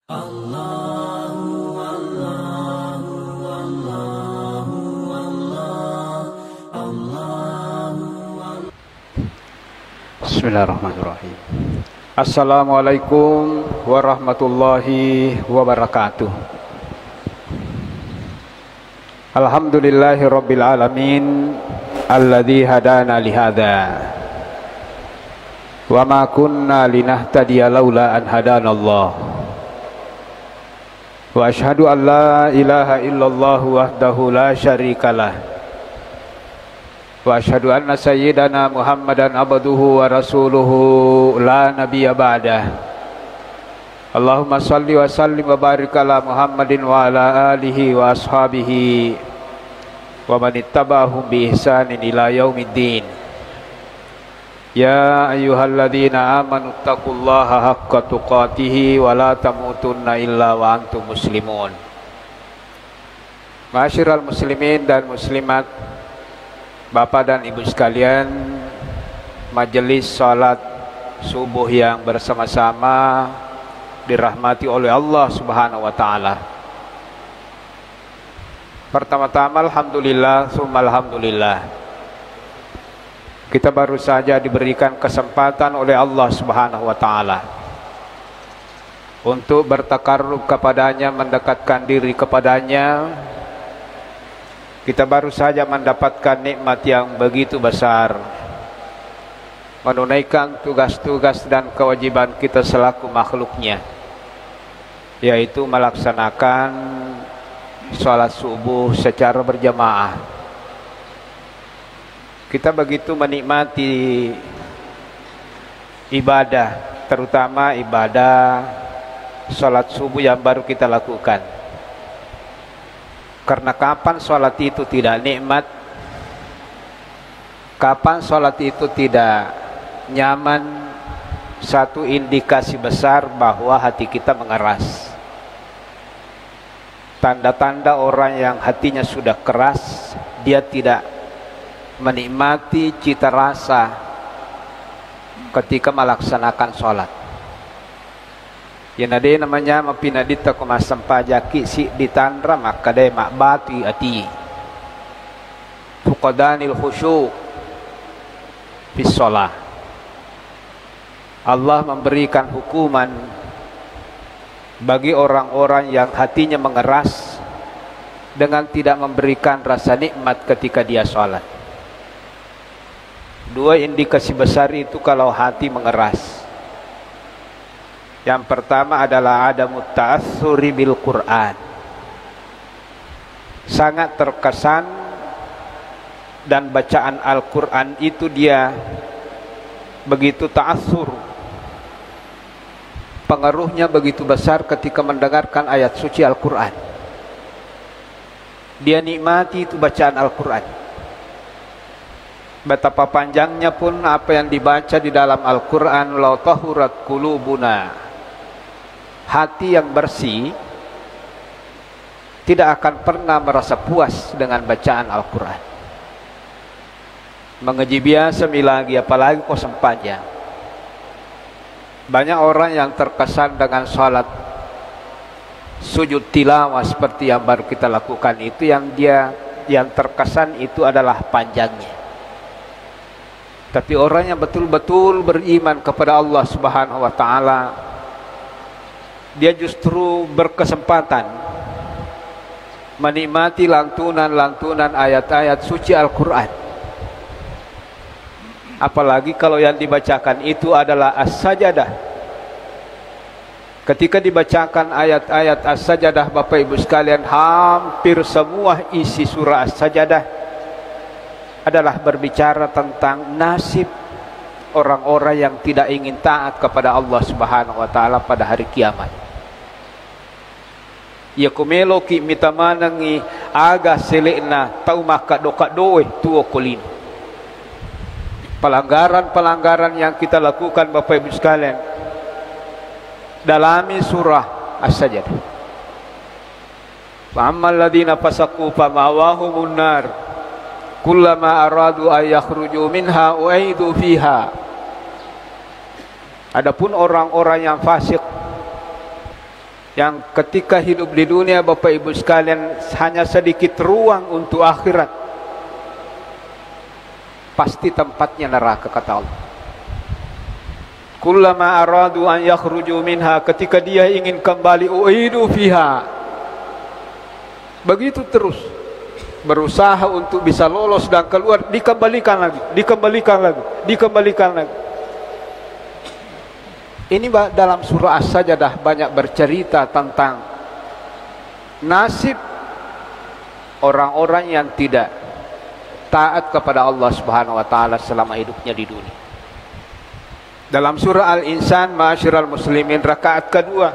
Bismillahirrahmanirrahim. Assalamualaikum warahmatullahi wabarakatuh. Alhamdulillahirabbil alamin alladzi hadana lihada wa ma kunna linahtadiya laula an hadanallah. Wa asyhadu an la ilaha illallah wahdahu la syarikalah. Wa asyhadu anna sayyidana Muhammadan abduhu wa rasuluhu la nabiyya ba'dah. Allahumma salli wa sallim wa barik ala Muhammadin wa ala alihi wa ashabihi wa man ittaba'ahum bi ihsanin ila yaumiddin. Ya ayyuhalladzina amanu taqullaha haqqa tuqatih wa la tamutunna illa wa antum muslimun. Ma'asyiral muslimin dan muslimat, Bapak dan Ibu sekalian, majelis salat subuh yang bersama-sama dirahmati oleh Allah Subhanahu wa taala. Pertama-tama alhamdulillah, summa alhamdulillah. Kita baru saja diberikan kesempatan oleh Allah Subhanahu wa taala untuk bertakarrub kepadanya, mendekatkan diri kepadanya. Kita baru saja mendapatkan nikmat yang begitu besar, menunaikan tugas-tugas dan kewajiban kita selaku makhluknya, yaitu melaksanakan sholat subuh secara berjamaah. Kita begitu menikmati ibadah, terutama ibadah sholat subuh yang baru kita lakukan. Karena kapan sholat itu tidak nikmat, kapan sholat itu tidak nyaman, satu indikasi besar bahwa hati kita mengeras. Tanda-tanda orang yang hatinya sudah keras, dia tidak menikmati cita rasa ketika melaksanakan sholat. Yang ada namanya mapinadita kumasam pajaki si ditandra maka dai makbati ati fuqadanil khusyuk fi shalah. Allah memberikan hukuman bagi orang-orang yang hatinya mengeras dengan tidak memberikan rasa nikmat ketika dia sholat. Dua indikasi besar itu kalau hati mengeras. Yang pertama adalah adamut ta'assuri bil Quran. Sangat terkesan dan bacaan Al-Quran itu dia begitu ta'assur. Pengaruhnya begitu besar ketika mendengarkan ayat suci Al-Quran. Dia nikmati itu bacaan Al-Quran. Betapa panjangnya pun apa yang dibaca di dalam Al-Quran, la tahurat qulubuna. Hati yang bersih tidak akan pernah merasa puas dengan bacaan Al-Quran. Mengaji biasa lagi, apalagi kok sempatnya. Banyak orang yang terkesan dengan sholat sujud tilawah seperti yang baru kita lakukan itu, yang terkesan itu adalah panjangnya. Tapi orang yang betul-betul beriman kepada Allah Subhanahu wa taala, dia justru berkesempatan menikmati lantunan-lantunan ayat-ayat suci Al-Quran. Apalagi kalau yang dibacakan itu adalah As-Sajadah. Ketika dibacakan ayat-ayat As-Sajadah, Bapak Ibu sekalian, hampir semua isi surah As-Sajadah adalah berbicara tentang nasib orang-orang yang tidak ingin taat kepada Allah Subhanahu wa taala pada hari kiamat. Ya kumelo ki mitamanangi aga selena tau maka doka doe tuo kolin. Pelanggaran-pelanggaran yang kita lakukan Bapak Ibu sekalian dalami surah As-Sajdah. Fa ammal ladina fasaqu fa ma'wahumun nar kullama aradu ay yakhruju minha u'idu fiha. Adapun orang-orang yang fasik, yang ketika hidup di dunia Bapak Ibu sekalian hanya sedikit ruang untuk akhirat, pasti tempatnya neraka, kata Allah. Kullama aradu an yakhruju minha, ketika dia ingin kembali, uidu fiha. Begitu terus berusaha untuk bisa lolos dan keluar, dikembalikan lagi, dikembalikan lagi, dikembalikan lagi. Ini dalam surah As-Sajdah banyak bercerita tentang nasib orang-orang yang tidak taat kepada Allah Subhanahu wa taala selama hidupnya di dunia. Dalam surah Al-Insan, ma'asyiral muslimin, rakaat kedua,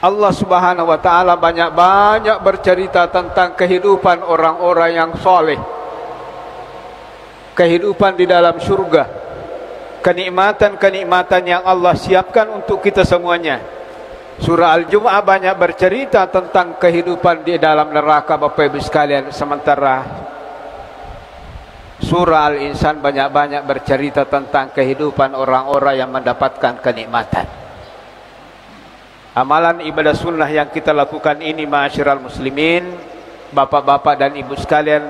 Allah Subhanahu wa taala banyak-banyak bercerita tentang kehidupan orang-orang yang soleh, kehidupan di dalam surga, kenikmatan-kenikmatan yang Allah siapkan untuk kita semuanya. Surah Al-Jumu'ah banyak bercerita tentang kehidupan di dalam neraka, Bapak Ibu sekalian, sementara surah Al-Insan banyak-banyak bercerita tentang kehidupan orang-orang yang mendapatkan kenikmatan. Amalan ibadah sunnah yang kita lakukan ini, ma'asyiral muslimin, bapak-bapak dan ibu sekalian,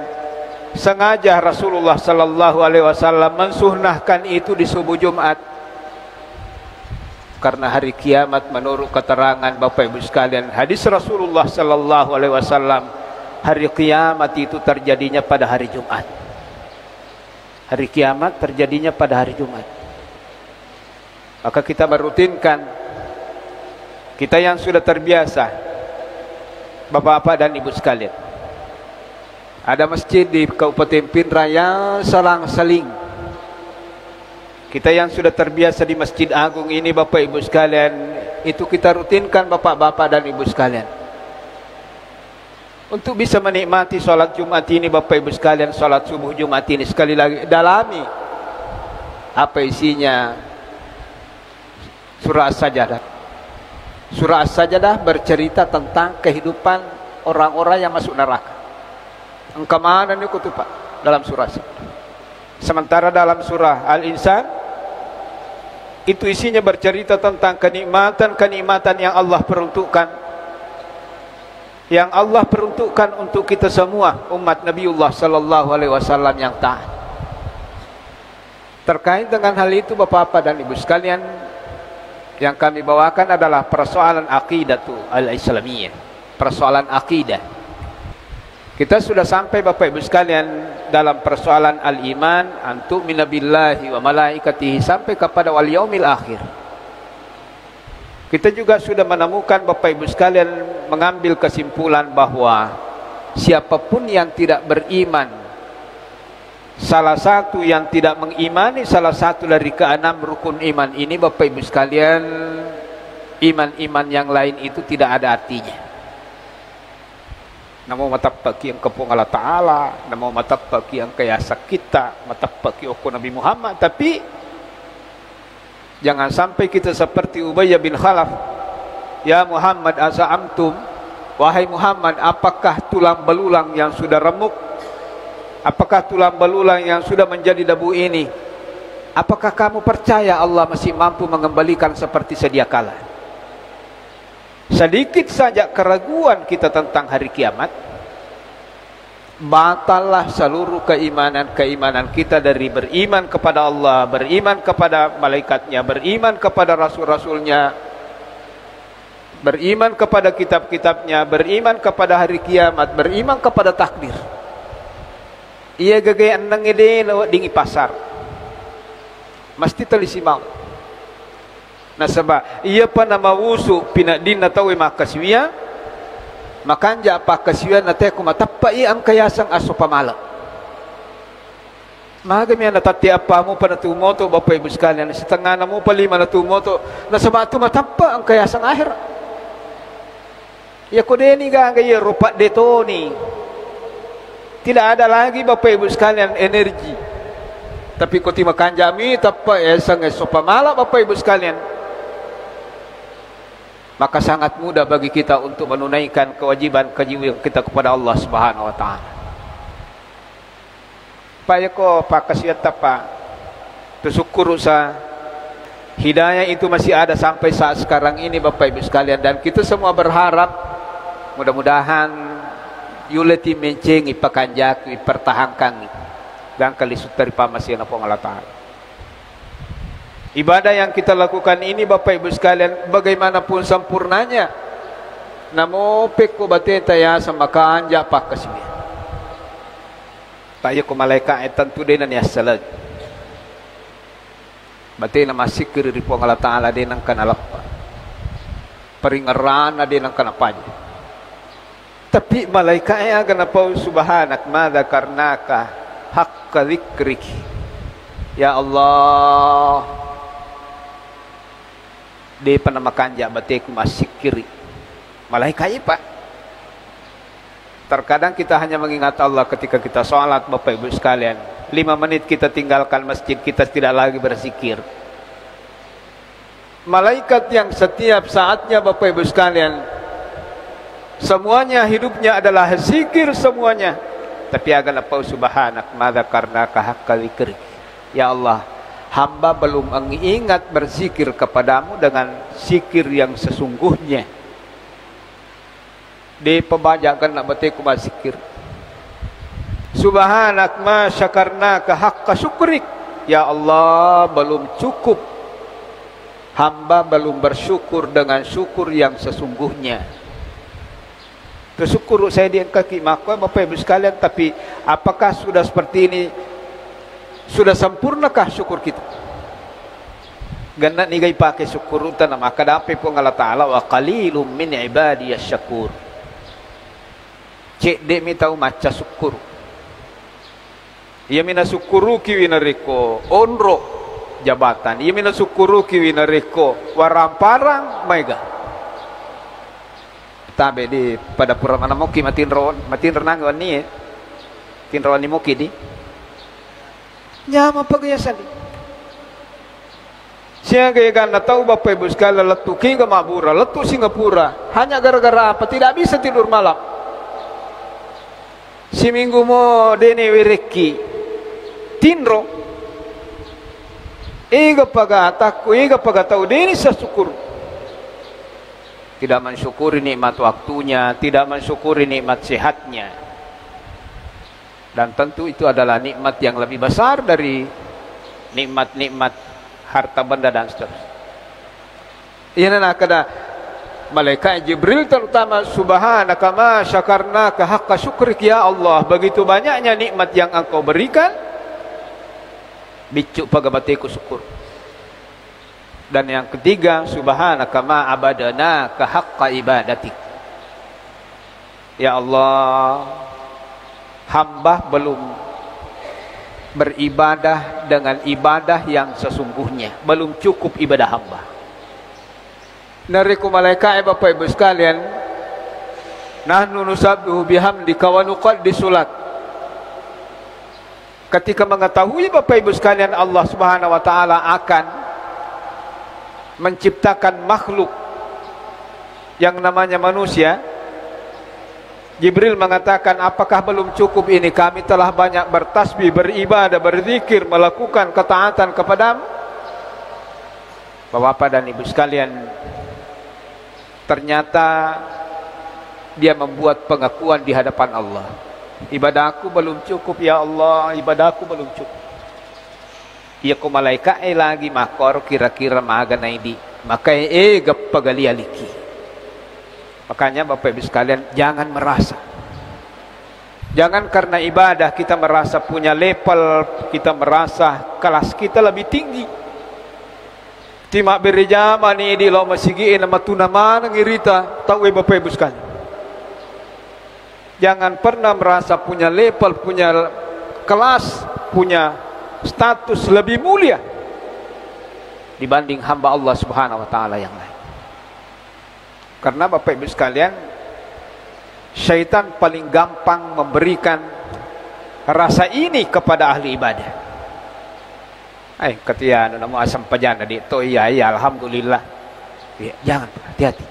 sengaja Rasulullah sallallahu alaihi wasallam mensunnahkan itu di subuh Jumat. Karena hari kiamat menurut keterangan Bapak Ibu sekalian, hadis Rasulullah sallallahu alaihi wasallam, hari kiamat itu terjadinya pada hari Jumat. Hari kiamat terjadinya pada hari Jumat. Maka kita merutinkan, kita yang sudah terbiasa, bapak-bapak dan ibu sekalian, ada masjid di Kabupaten Pindrang yang selang-seling. Kita yang sudah terbiasa di Masjid Agung ini, Bapak Ibu sekalian, itu kita rutinkan, bapak-bapak dan ibu sekalian, untuk bisa menikmati sholat Jumat ini, Bapak Ibu sekalian, sholat subuh Jumat ini. Sekali lagi, dalami apa isinya surah As-Sajdah. Surah As-Sajdah bercerita tentang kehidupan orang-orang yang masuk neraka. Engkau mana nih kutupak dalam surah As-Sajdah. Sementara dalam surah Al-Insan itu isinya bercerita tentang kenikmatan-kenikmatan yang Allah peruntukkan, yang Allah peruntukkan untuk kita semua umat Nabiullah sallallahu alaihi wasallam yang taat. Terkait dengan hal itu, Bapak-bapak dan Ibu sekalian, yang kami bawakan adalah persoalan aqidatu al-islamiyah, persoalan akidah. Kita sudah sampai, Bapak Ibu sekalian, dalam persoalan al-iman, antu minabillahi wa malaikatihi, sampai kepada wal yaumil akhir. Kita juga sudah menemukan, Bapak Ibu sekalian, mengambil kesimpulan bahwa siapapun yang tidak beriman, salah satu yang tidak mengimani salah satu dari keenam rukun iman ini, Bapak Ibu sekalian, iman-iman yang lain itu tidak ada artinya. Namo matapaki yang kepung Allah Ta'ala, namo matapaki yang kayasa kita, matapaki oku Nabi Muhammad. Tapi jangan sampai kita seperti Ubay bin Khalaf. Ya Muhammad, aza'amtum, wahai Muhammad, apakah tulang belulang yang sudah remuk, apakah tulang belulang yang sudah menjadi debu ini, apakah kamu percaya Allah masih mampu mengembalikan seperti sedia kala? Sedikit saja keraguan kita tentang hari kiamat, batallah seluruh keimanan kita dari beriman kepada Allah, beriman kepada malaikatnya, beriman kepada rasul-rasulnya, beriman kepada kitab-kitabnya, beriman kepada hari kiamat, beriman kepada takdir. Ia gagaya nang ide dingi pasar, mesti telisi mau. Nah sebab ia pana mawusu pinadin na tawi makaswiya, makanja pakaswiya na teku matappa i ang kayasang aso pamala. Magami na tati apa mo pa natumoto, Bapak Ibu sekalian, setengah na mo pa lima natumoto, na sebab tu matappa ang kayasang akhir. Ya kodeni ga gaya rupa detoni. Tidak ada lagi, Bapak Ibu sekalian, energi. Tapi kuti makanjami tappa esang aso pamala, Bapak Ibu sekalian. Maka sangat mudah bagi kita untuk menunaikan kewajiban kita kepada Allah Subhanahu wa taala. Paya ko pakasiat tapa tusukuru sa Hidayah itu masih ada sampai saat sekarang ini Bapak Ibu sekalian, dan kita semua berharap mudah-mudahan yuleti menceng ipakanjak ipertahankan dan kalisut dari pamasina po Allah Ta'ala. Ibadah yang kita lakukan ini Bapak Ibu sekalian, bagaimanapun sempurnanya, namo peko bateta ya sama kanja pak kasih. Tayo ko malaika tentu din na salag. Bati na masikir ri po Allah Ta'ala din ang kanalapa. Paringaran na din ang kanapanya. Tapi malaika ay aga na po subhanak mada karnaka hakka dhikrik. Ya Allah, di pa na makanja bati ko masikiri. Malaika ay pa. Terkadang kita hanya mengingat Allah ketika kita sholat Bapak Ibu sekalian. 5 menit kita tinggalkan masjid, kita tidak lagi berzikir. Malaikat yang setiap saatnya Bapak Ibu sekalian, semuanya hidupnya adalah zikir semuanya. Tapi agan apa subhanak madza karna kahakka dzikri. Ya Allah, hamba belum mengingat berzikir kepadamu dengan zikir yang sesungguhnya. Di pembajakan nak batik zikir. Subhanak ma syakarnaka haqqa syukrik. Ya Allah, belum cukup hamba belum bersyukur dengan syukur yang sesungguhnya. Tersyukur saya di kaki maka Bapak Ibu sekalian, tapi apakah sudah seperti ini? Sudah sempurnakah syukur kita? Ganna ni gay pakai syukur utana maka dapat po Allah Ta'ala wa qalilum min ibadiyas syakur. Cek dek mi tahu maca syukur. Ia mina syukuru ki winareko onro jabatan. Ia mina syukuru ki winareko waramparang maiga. Tabe di pada pura mana moki matin renang wani tin rawani moki di. Nyama pagayasan di. Siya gaya na tahu Bapak Ibu sekalian letu ki Mabura, letu Singapura. Hanya gara-gara apa? Tidak bisa tidur malam. Si minggu mo dene wireki tinro iga pagataku iga pagatau dene sa syukur. Tidak mensyukuri nikmat waktunya, tidak mensyukuri nikmat sehatnya. Dan tentu itu adalah nikmat yang lebih besar dari nikmat-nikmat harta benda dan seterusnya. Iya nak kada malaikat Jibril terutama subhanaka ma syakarnaka haqqa syukrik. Ya Allah, begitu banyaknya nikmat yang engkau berikan, bicuk pagabatiku syukur. Dan yang ketiga, subhanaka ma abadana ka haqqa ibadatik. Ya Allah, hamba belum beribadah dengan ibadah yang sesungguhnya, belum cukup ibadah hamba. Nariku malaikat Bapak Ibu sekalian, nahnu nusabbihu bihamdika wa nuqaddisu lak. Ketika mengetahui Bapak Ibu sekalian Allah Subhanahu wa taala akan menciptakan makhluk yang namanya manusia, Jibril mengatakan, apakah belum cukup ini? Kami telah banyak bertasbih, beribadah, berzikir, melakukan ketaatan kepadamu. Bapak dan Ibu sekalian, ternyata dia membuat pengakuan di hadapan Allah. Ibadahku belum cukup ya Allah, ibadahku belum cukup. Ia ku malaikat lagi makor kira-kira maaga na hindi. Maka pagalialiki. Makanya Bapak Ibu sekalian, jangan merasa. Jangan karena ibadah kita merasa punya level, kita merasa kelas kita lebih tinggi. Timak beri zaman ni di lo masigiin nama tunaman ngirita tahu Bapak Ibu sekalian. Jangan pernah merasa punya level, punya kelas, punya status lebih mulia dibanding hamba Allah Subhanahu wa taala yang lain. Karena Bapak Ibu sekalian, syaitan paling gampang memberikan rasa ini kepada ahli ibadah. Ketia namo asam pajana di to iya alhamdulillah. Ya, jangan, hati-hati.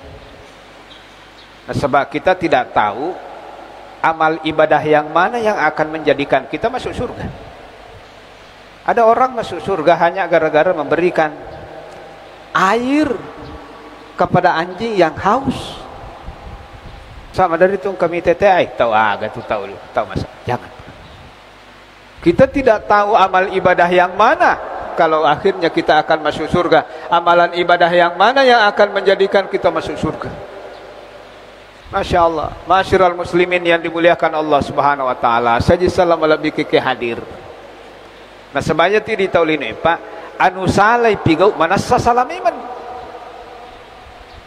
Nah, sebab kita tidak tahu amal ibadah yang mana yang akan menjadikan kita masuk surga. Ada orang masuk surga hanya gara-gara memberikan air kepada anjing yang haus. Sama dari itu kami teteai tahu agak tu tahu masa. Jangan. Kita tidak tahu amal ibadah yang mana kalau akhirnya kita akan masuk surga. Amalan ibadah yang mana yang akan menjadikan kita masuk surga. Masya Allah. Masyiral muslimin yang dimuliakan Allah subhanahu wa ta'ala. Saji salam lebih ke hadir. Nah sebanyak ti di taulin Pak anu salai pigau manassa salamiman.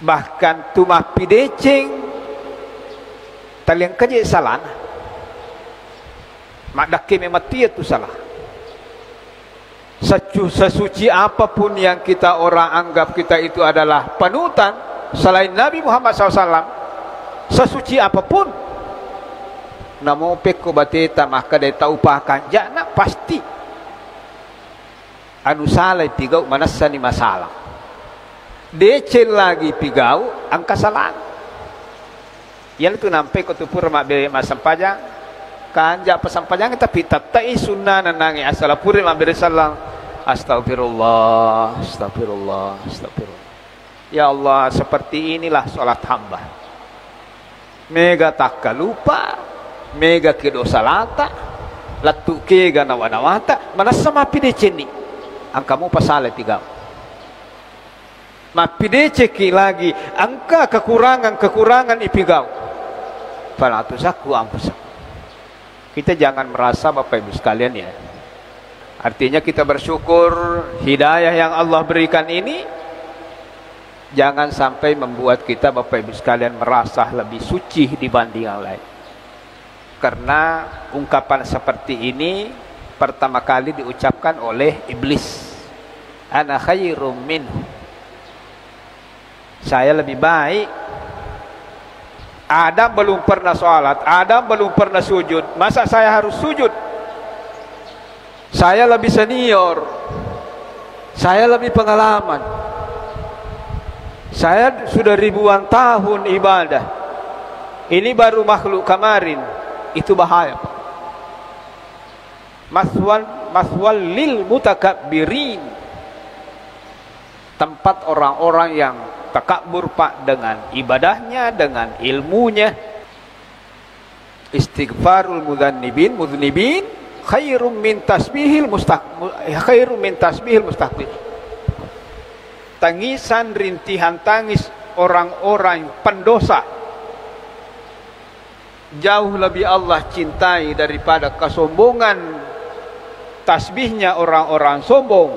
Bahkan tumah pideceng taliang kaje salana. Mak dakki memati itu salah. Sesuci apapun yang kita orang anggap kita itu adalah panutan selain Nabi Muhammad SAW, sesuci apapun namo peko bateta maka dia tahu pakan jana pasti anu salai pigau manasani masalah decel lagi pigau angka salah yang itu nampai ko tupur mak bere masampajang kanja pesampajang tapi tatai sunnah nanangi asal puri mak bere salang astagfirullah astagfirullah astagfirullah ya Allah seperti inilah salat hamba mega takka lupa mega kedosa lata latu kega nawanawata manasa mapide ceni angkamu pasale tigau mapide ceki lagi angka kekurangan ipigau falatu saku ampus kita jangan merasa Bapak Ibu sekalian ya artinya kita bersyukur hidayah yang Allah berikan ini jangan sampai membuat kita Bapak Ibu sekalian merasa lebih suci dibanding yang lain. Karena ungkapan seperti ini pertama kali diucapkan oleh iblis. Ana khairum minhu. Saya lebih baik. Adam belum pernah sholat, Adam belum pernah sujud. Masa saya harus sujud? Saya lebih senior. Saya lebih pengalaman. Saya sudah ribuan tahun ibadah. Ini baru makhluk kemarin. Itu bahaya, Pak. Maswal lil mutakabbirin. Tempat orang-orang yang takabur, Pak, dengan ibadahnya, dengan ilmunya. Istighfarul mudznibin khairum min tasbihil mustaqbil. Tangisan rintihan tangis orang-orang pendosa jauh lebih Allah cintai daripada kesombongan tasbihnya orang-orang sombong.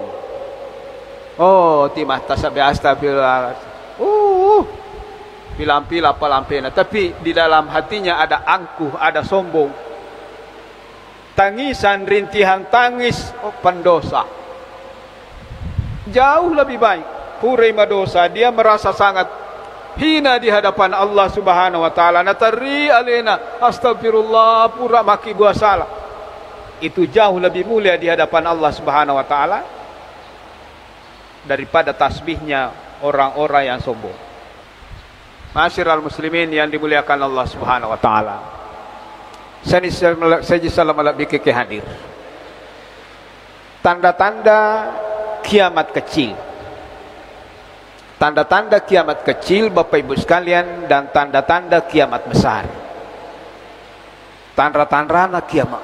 Oh timah tasbih astagfirullah pilam-pilam palampena tapi di dalam hatinya ada angkuh, ada sombong. Tangisan rintihan tangis pendosa jauh lebih baik. Purima dosa, dia merasa sangat hina di hadapan Allah Subhanahu wa taala. Natari alena astagfirullah pura maki gua salah. Itu jauh lebih mulia di hadapan Allah Subhanahu wa taala daripada tasbihnya orang-orang yang sombong. Masyiral muslimin yang dimuliakan Allah Subhanahu wa taala. Saya salam alaikum ke hadir. Tanda-tanda kiamat kecil. Tanda-tanda kiamat kecil Bapak Ibu sekalian dan tanda-tanda kiamat besar. Tanda-tanda kiamat.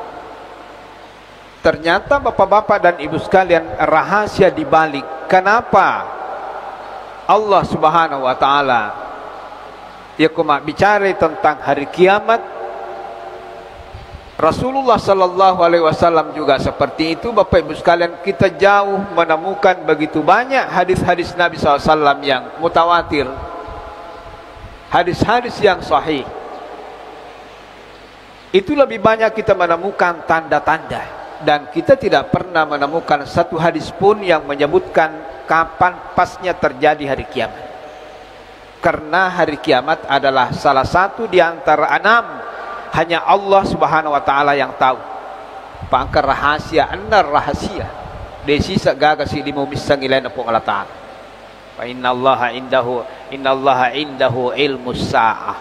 Ternyata Bapak-bapak dan Ibu sekalian rahasia dibalik kenapa Allah Subhanahu wa taala ya bicara tentang hari kiamat. Rasulullah sallallahu alaihi wasallam juga seperti itu. Bapak Ibu sekalian, kita jauh menemukan begitu banyak hadis-hadis Nabi SAW yang mutawatir, hadis-hadis yang sahih. Itu lebih banyak kita menemukan tanda-tanda, dan kita tidak pernah menemukan satu hadis pun yang menyebutkan kapan pasnya terjadi hari kiamat. Karena hari kiamat adalah salah satu di antara 6 hanya Allah Subhanahu wa taala yang tahu. Pangkar rahasia, anar rahasia. Desi sagaga si limu misang ilaina po Allah taala. Fa innallaha indahu ilmus saah.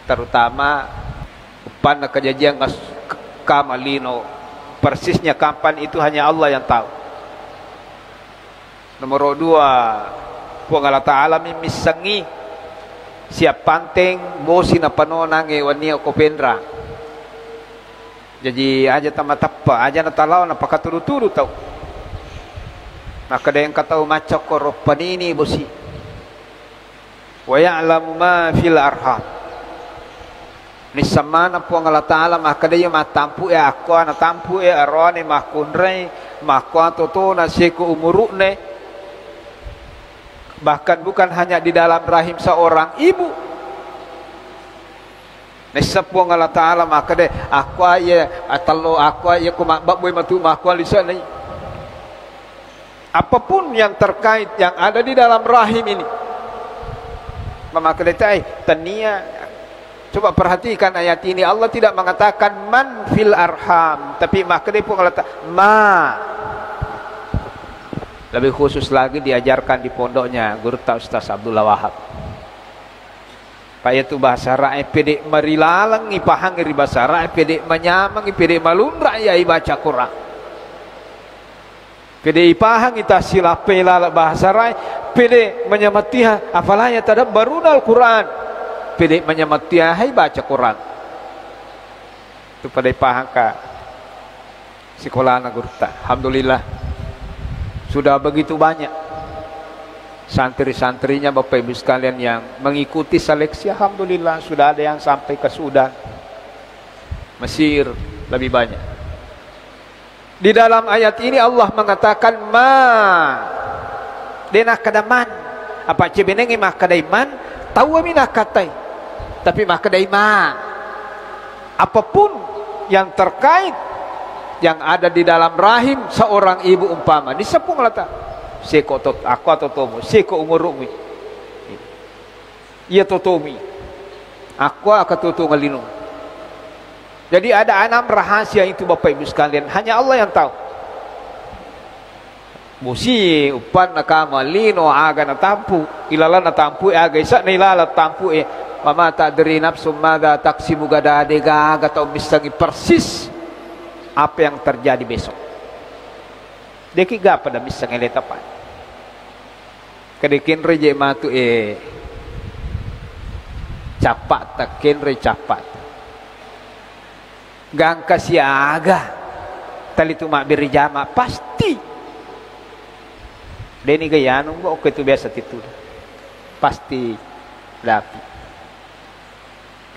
Terutama pada kejadian kamalino persisnya kapan itu hanya Allah yang tahu. Nomor 2, puang Allah Ta'ala mimisangi siap panteng bosi na panonang wania ko pendra. Jadi aja tamat apa, aja na talaw na pakaturu-turu tau. Nakada yang kata macam korop panini bosi. Wa ya'lamu ma fil arham. Ni samana puang Allah Ta'ala makada yang matampu aku na tampu arone makunrai makwa toto na seku umurukne. Bahkan bukan hanya di dalam rahim seorang ibu. Nesapuang Allah Ta'ala maka deh aku ya atalo aku ya kumak boy matu aku lisan ini. Apapun yang terkait yang ada di dalam rahim ini. Maka deh tania. Coba perhatikan ayat ini, Allah tidak mengatakan man fil arham, tapi maka deh pun Allah ma. Lebih khusus lagi diajarkan di pondoknya guru Ustaz Abdullah Wahab. Pak itu bahasa rakyat pedek marilalang ipahang iri bahasa rakyat pedek menyamang pedek malunra ya baca Quran. Pedek ipahang ita silapela bahasa rakyat pedek menyamatiha afalanya tadabbaruna al-Quran. Pedek menyamatiha hai baca Quran. Itu pada ipahang ka sekolah na guru ta. Alhamdulillah. Sudah begitu banyak santri-santrinya Bapak Ibu sekalian yang mengikuti seleksi. Alhamdulillah sudah ada yang sampai ke Sudan, Mesir, lebih banyak. Di dalam ayat ini Allah mengatakan ma dena kadaman apa cebenenge mah kadaiman tahu mina katai tapi mah kadai apapun yang terkait yang ada di dalam rahim seorang ibu umpama disepung lata seko tot aku atau tomo seko umurumi ia totomi aku akan tutu ngelinu. Jadi ada 6 rahasia itu Bapak Ibu sekalian, hanya Allah yang tahu. Musi upan nakama lino aga na tampu ilala na tampu aga isa na ilala tampu mama tadri nafsu madza taksibu gada dega atau misangi persis apa yang terjadi besok. Deki gapa dah bisa ngeletapan. Kedekin reje matu capat takin re capat. Gangka siaga. Tali tu mak beri jama pasti. Deni gaya nunggu oke itu biasa itu. Pasti lapi.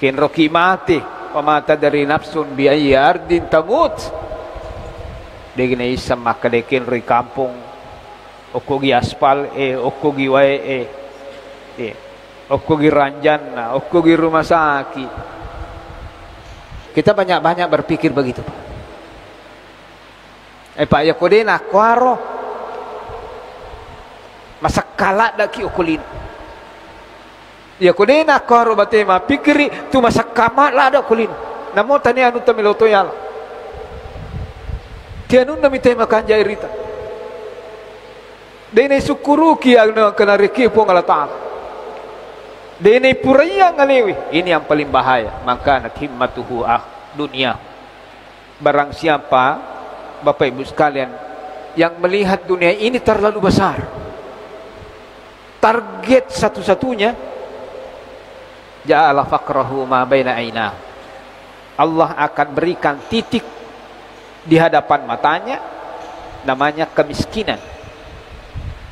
Kin roki mati. Pemata dari nafsun biaya ardin tamut. Degina isam maka dekin ri kampung okogi aspal okogi wae okogi ranjana okogi rumah sakit. Kita banyak-banyak berpikir begitu Pak ya kodena kuaro masa kalak daki okulin ya kodena kuaro batema pikiri tu masa kamat lah ada okulin namo tani anu tamiloto yala tianun nami tema kanjai rita dene sukuru ki anu kena reki pun Allah Ta'ala dene puraya ngalewi ini yang paling bahaya maka nak himmatuhu dunia. Barang siapa Bapak Ibu sekalian yang melihat dunia ini terlalu besar, target satu-satunya ja'ala faqrahu ma baina aina, Allah akan berikan titik di hadapan matanya namanya kemiskinan.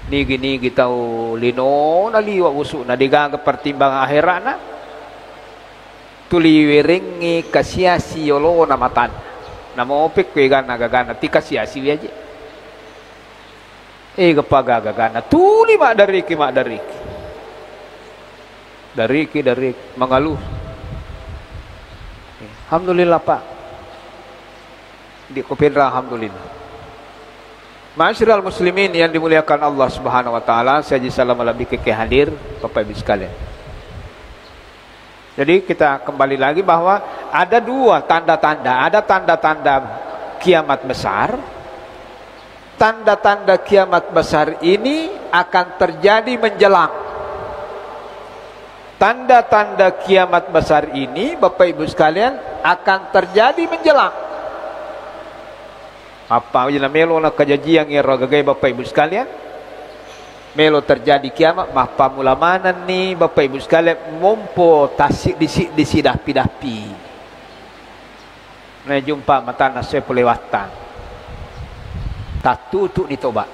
Nigi tahu lino na liwa usuk na digaga pertimbangan akhirat na tuli wiringi kasiasi yolo na matan na maopik kwe gana gagana ti kasiasi aja kepaga gagana tuli mak dariki mengaluh. Alhamdulillah Pak di Kopendra, alhamdulillah. Ma'asyiral muslimin yang dimuliakan Allah Subhanahu wa taala, saya salam lebih ke hadir Bapak Ibu sekalian. Jadi kita kembali lagi bahwa ada 2 tanda-tanda, ada tanda-tanda kiamat besar. Tanda-tanda kiamat besar ini akan terjadi menjelang. Tanda-tanda kiamat besar ini Bapak Ibu sekalian akan terjadi menjelang. Apa yang melo nak kejadian yang ragagai Bapak Ibu sekalian? melo terjadi kiamat mah pamulamanan ni Bapak Ibu sekalian mompo tasik disi dapi-dapi. Nah jumpa mata naswe pelewatan. Tak tutup ni tobat.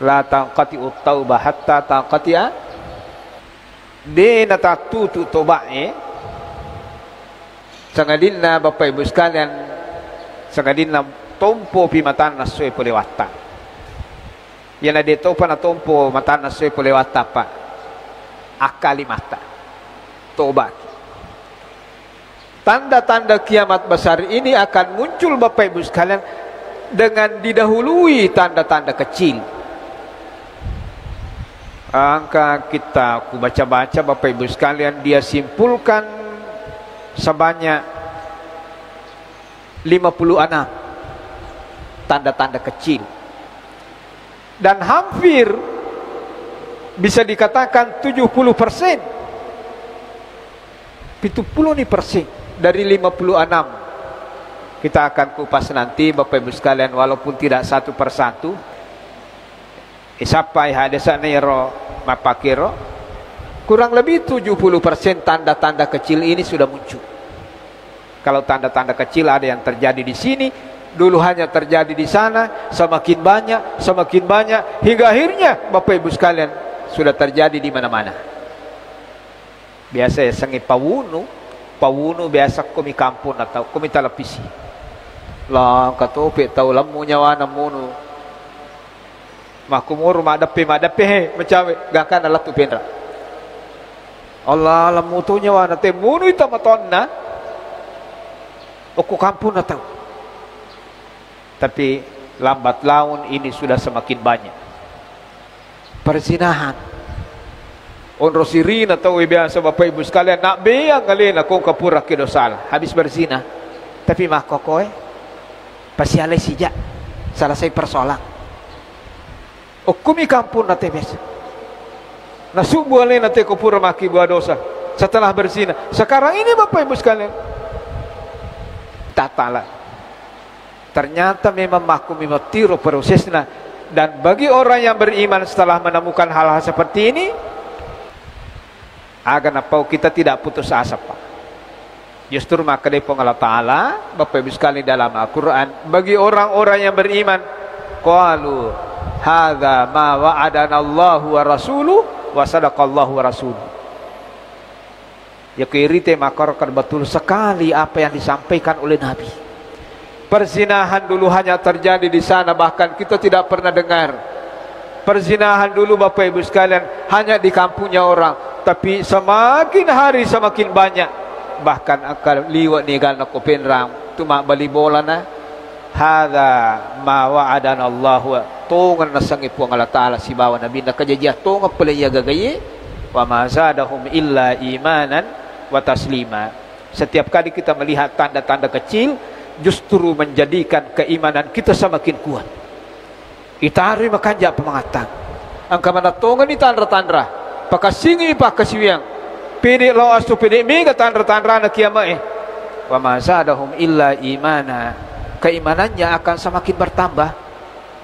La taqati ut-taubah hatta taqati de na tak tutup tobat sangadinna Bapak Ibu sekalian sangadinna tompo pi mata naswe pelewatan. Yang ada topa na tompo mata naswe pelewat apa akali mata tobat. Tanda-tanda kiamat besar ini akan muncul Bapak Ibu sekalian dengan didahului tanda-tanda kecil. Angka kita aku baca-baca Bapak Ibu sekalian, dia simpulkan sebanyak 56 tanda-tanda kecil. Dan hampir bisa dikatakan 70%, 70% dari 56 kita akan kupas nanti Bapak Ibu sekalian, walaupun tidak satu persatu. Sampai hadasa nero mapakiro kurang lebih 70% tanda-tanda kecil ini sudah muncul. Kalau tanda-tanda kecil ada yang terjadi di sini, dulu hanya terjadi di sana, semakin banyak hingga akhirnya Bapak Ibu sekalian sudah terjadi di mana-mana. Biasa ya sangi pawunu biasa kami kampung atau kami televisi. Lah katope tahu lamu nyawa namunu. Makumur madape macawe gakan alat tu pendra. Allah lamu tu nyawa nate munu itu matonna. Oku kampung atau. Tapi lambat laun ini sudah semakin banyak. Perzinahan. Onro sirin atau biasa Bapak Ibu sekalian nak beyang kalian aku kapura kidosal habis berzina. Tapi mah kokoe pasialai sijak selesai persoalan. Okumi kampung nate biasa. Nasubu alai nate kapura maki buat dosa setelah berzina. Sekarang ini Bapak Ibu sekalian tatalah. Ternyata memang makumi tiru prosesnya. Dan bagi orang yang beriman setelah menemukan hal-hal seperti ini, agar apa kita tidak putus asa Pak. Justru maka dari Allah Ta'ala Bapak Ibu sekalian dalam Al-Quran, bagi orang-orang yang beriman, qalu hadza ma wa'adana Allahu wa rasuluhu wa sadaqallahu wa rasuluhu. Ya kirite makarkan betul sekali apa yang disampaikan oleh Nabi. Perzinahan dulu hanya terjadi di sana, bahkan kita tidak pernah dengar. Perzinahan dulu Bapak Ibu sekalian hanya di kampungnya orang, tapi semakin hari semakin banyak. Bahkan akan liwat nigal na kopenrang tuma bali bola na hadza ma wa'adana Allah tongan na sangipuang Allah Ta'ala si bawa Nabi na kajajah tongan pala iya gagaye wa ma zadahum illa imanan wa taslima. Setiap kali kita melihat tanda-tanda kecil, justru menjadikan keimanan kita semakin kuat. Itari makanja pemangatan angka mana tongan ni tandra-tandra pakasingi pakasiwiang pede lawas tu pede mega tandra-tandra na kiamah wa ma zadahum illa imana. Keimanannya akan semakin bertambah,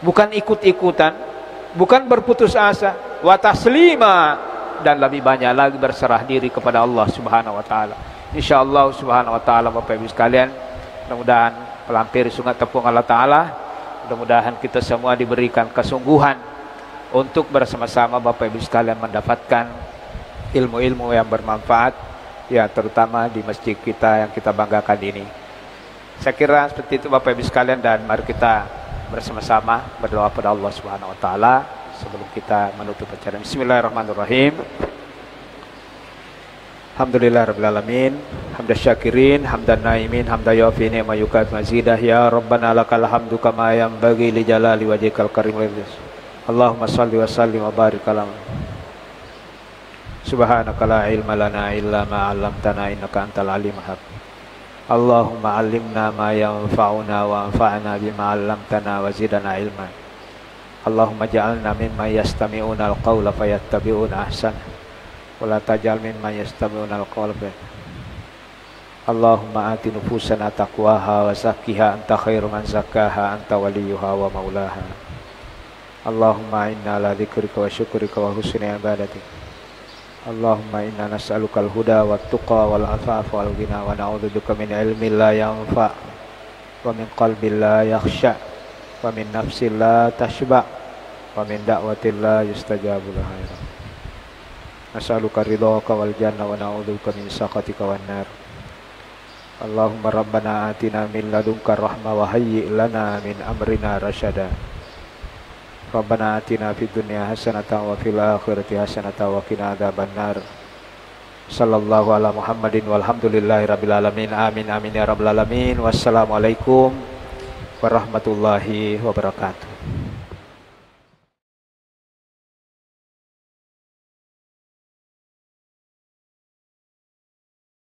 bukan ikut-ikutan, bukan berputus asa, wa taslima, dan lebih banyak lagi berserah diri kepada Allah Subhanahu wa taala. Insyaallah Subhanahu wa taala Bapak Ibu sekalian, mudah-mudahan pelampir sungai tepung Allah Ta'ala, mudah-mudahan kita semua diberikan kesungguhan untuk bersama-sama Bapak Ibu sekalian mendapatkan ilmu-ilmu yang bermanfaat, ya terutama di masjid kita yang kita banggakan ini. Saya kira seperti itu Bapak Ibu sekalian, dan mari kita bersama-sama berdoa pada Allah Subhanahu wa taala sebelum kita menutup acara. Bismillahirrahmanirrahim. Alhamdulillahirabbil alamin, hamdan syakirin, hamdan naimin, hamdan yafi ni'ma yukat mazidah, ya rabbana lakal hamdu kama yanbaghi li jalali wajhikal karim. Allahumma shalli wa sallim wa barik ala subhanaka la ilma lana illa ma 'allamtana innaka antal alimul hakim. Allahumma 'allimna ma yanfa'una wa anfa'na bima 'allamtana wa zidna ilma. Allahumma ja'alna mimman yastami'una al-qawla fayattabi'una ahsana wa la taj'al mimman yastami'una al-qawla. Allahumma ati nufusana taqwaha wa zakkiha anta khairu man zakkaha anta waliyuha wa maulaha. Allahumma inna ala dzikrika wa syukrika wa husni ibadatik. Allahumma inna nas'alukal huda wat tuqa wal afafa wal ghina wa na'udzubika min ilmin la yanfa wa min qalbin la yakhsha wa min nafsin la tashba wa min da'watin la yustajabu laha. Nas'aluka ridhaka wal jannah wa na'udzubika min sakhatika wan nar. Allahumma rabbana atina min ladunka rahmah wa hayyi' lana min amrina rasyada. Rabbana atina fid dunya hasanatan wa fil akhirati hasanatan wa qina adzabannar. Sallallahu ala Muhammadin walhamdulillahi rabbil alamin. Amin amin ya rabbal alamin. Wassalamualaikum warahmatullahi wabarakatuh.